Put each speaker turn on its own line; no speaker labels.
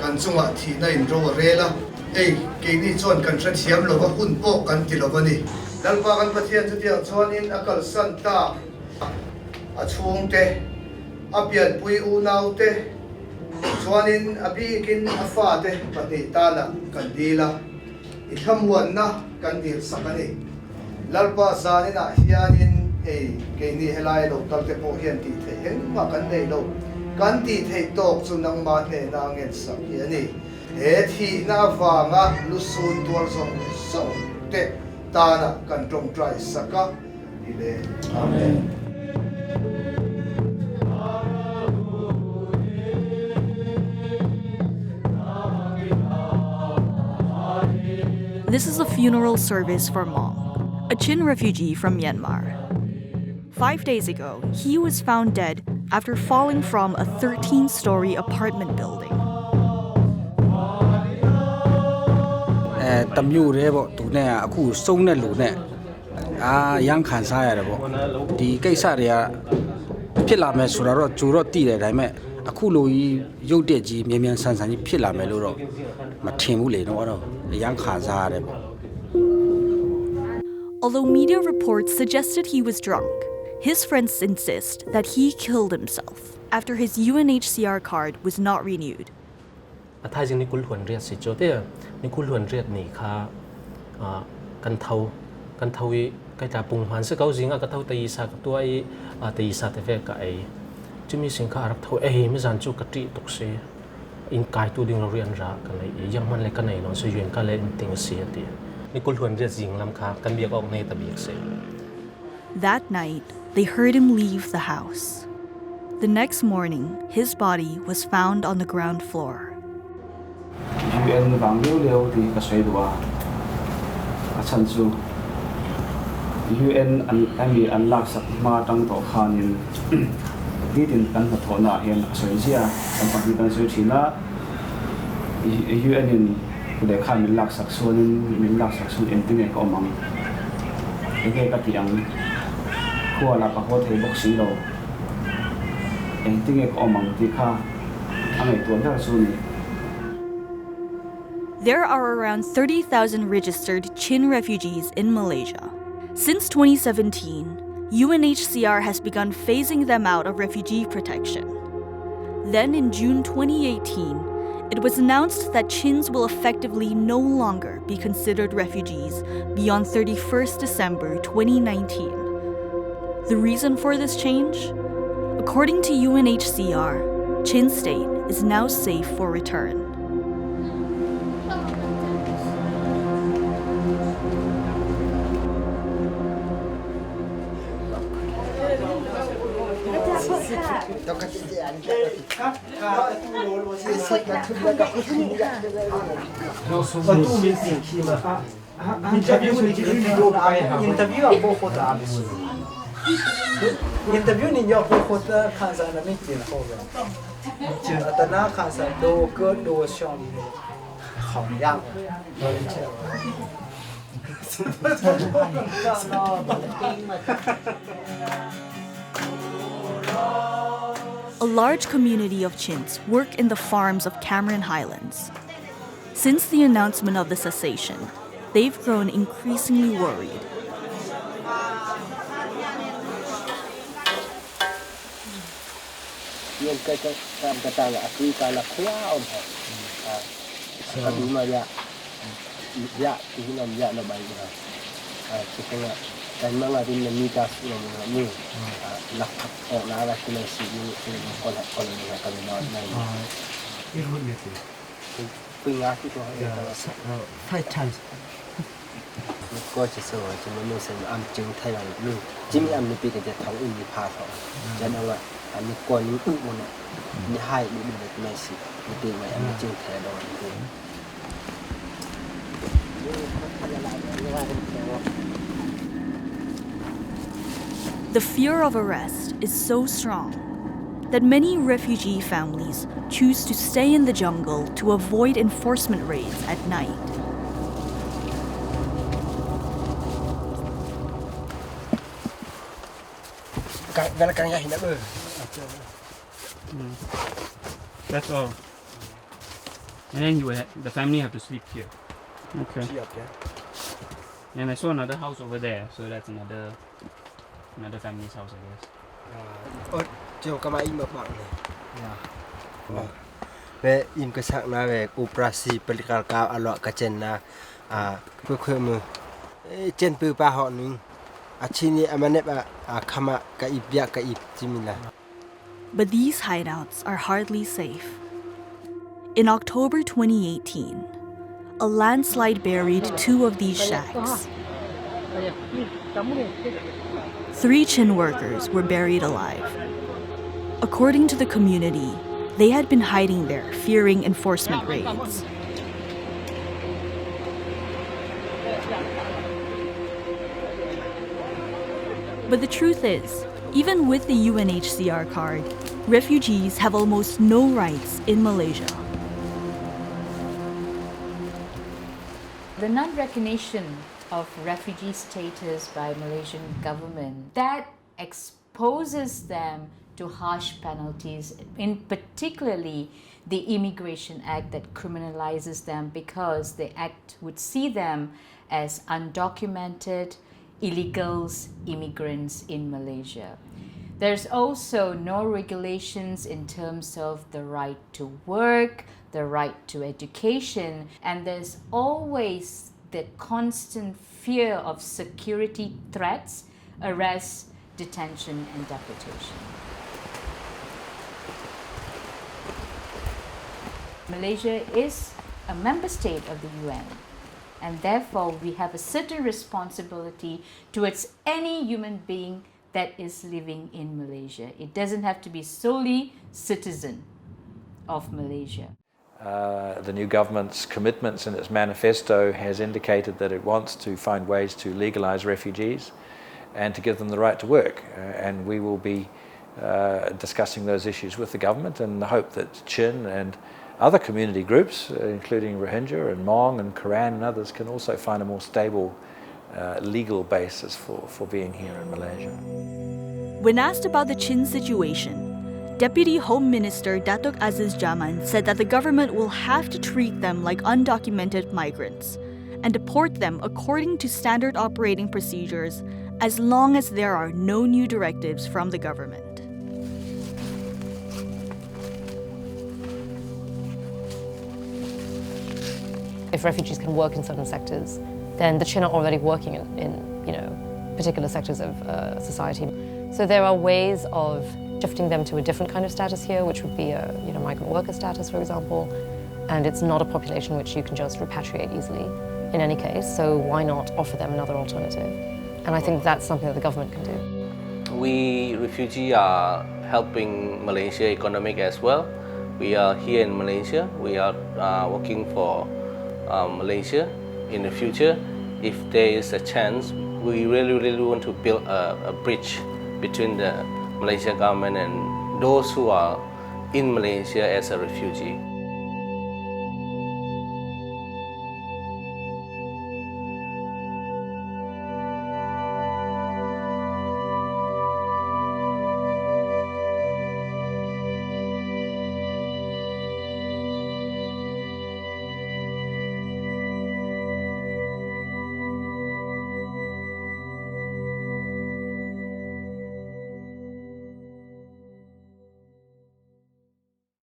kan chunga thina in ro rela ei ke ni chon kan thra thiam lo wa hun po kan ti lo ni dalpa kan pathian chu tiang chuan in akal san ta a chung te a pian pui u nau te chuan in a bi kin a fa te pati ta na kan dila I thamuan na kan dil sakani lalpa zanina hianin ei ke ni helai lo tal te po hian ti the hen ma kan nei lo kan ti thei tok chu nang ma hne na ngen sak hiani he thi na wanga lusun tuar zong so te ta na kan tong trai saka ile amen.
This is a funeral service for Mong, a Chin refugee from Myanmar. 5 days ago, he was found dead after falling from a 13-story apartment building.
Tamyu rebo tu ne aku song ne lu ne yang khan sa ya rebo di kai sa ya phit la me sura ro chu ro ti le dai me aku lo yi yot de ji myan myan san san ji phit la me lo ro ma thin bu le no ro yang khan sa ya rebo.
Although media reports suggested he was drunk, his friends insist that he killed himself after his UNHCR card was not renewed.
Thái dương nikul huân riết sĩ cho thế nikul huân riết này khá căn thâu cái ta bùng hoàn sẽ câu gì cái thâu tây sa cái tuổi tây sa thế về cái chúng mình sinh khá thâu mới dàn cho cái trị tục sĩ in cái tu điên riêng ra cái này yang man lại cái này nó sẽ duyên cái lên tình sĩ thì nikul huân riết gì làm khá căn biệt ông này ta biệt sĩ.
That night, they heard him leave the house. The next morning, his body was found on the ground floor.
UN vang liu thì cái sợi đua, cái chân su. UN anh unlock sắc ma trong tổ khanin, đi đến căn hộ thổ nã hiện sợi zia, trong phần đi căn sợi chỉ là UN để khan mình lock sắc xuân em tiếng này có mong, cái tiếng khua là các hộ thầy bốc sĩ đâu, em tiếng này có mong thì kha, anh ấy tuân theo xuân.
There are around 30,000 registered Chin refugees in Malaysia. Since 2017, UNHCR has begun phasing them out of refugee protection. Then in June 2018, it was announced that Chins will effectively no longer be considered refugees beyond 31st December 2019. The reason for this change? According to UNHCR, Chin State is now safe for return.
Interview ni yo ko ta khansa na mi tin ho ga atana khansa do ko do shom khong yang
A large community of Chins work in the farms of Cameron Highlands. Since the announcement of the cessation, they've grown increasingly worried. The fear of arrest is so strong that many refugee families choose to stay in the jungle to avoid enforcement raids at night.
That's all. And then the family have to sleep here. Okay. And I saw another house over there, so that's another family's house, I guess.
Chiều các bạn im bạc này. Về im cái sắc na về operasi pelikal ka alok kachen na kwe mu chen pu pa ho ning achini amane ba khama ka ibya ka ibtimila.
But these hideouts are hardly safe. In October 2018, a landslide buried 2 of these shacks. 3 Chin workers were buried alive. According to the community, they had been hiding there, fearing enforcement raids. But the truth is, even with the UNHCR card, refugees have almost no rights in Malaysia.
The non-recognition of refugee status by Malaysian government, that exposes them to harsh penalties, in particularly the Immigration Act that criminalizes them because the act would see them as undocumented, illegals, immigrants in Malaysia. There's also no regulations in terms of the right to work, the right to education, and there's always the constant fear of security threats, arrest, detention, and deportation. Malaysia is a member state of the UN, and therefore we have a certain responsibility towards any human being that is living in Malaysia. It doesn't have to be solely citizen of Malaysia.
The new government's commitments in its manifesto has indicated that it wants to find ways to legalise refugees and to give them the right to work. And we will be discussing those issues with the government in the hope that Chin and other community groups, including Rohingya and Hmong and Koran and others, can also find a more stable legal basis for being here in Malaysia.
When asked about the Chin situation, Deputy Home Minister Datuk Aziz Jaman said that the government will have to treat them like undocumented migrants and deport them according to standard operating procedures as long as there are no new directives from the government.
If refugees can work in certain sectors, then the Chin are already working in particular sectors of society. So there are ways of shifting them to a different kind of status here, which would be a migrant worker status, for example. And it's not a population which you can just repatriate easily in any case, so why not offer them another alternative? And I think that's something that the government can do.
We refugees are helping Malaysia economic as well. We are here in Malaysia. We are working for Malaysia in the future. If there is a chance, we really want to build a bridge between the Malaysian government and those who are in Malaysia as a refugee.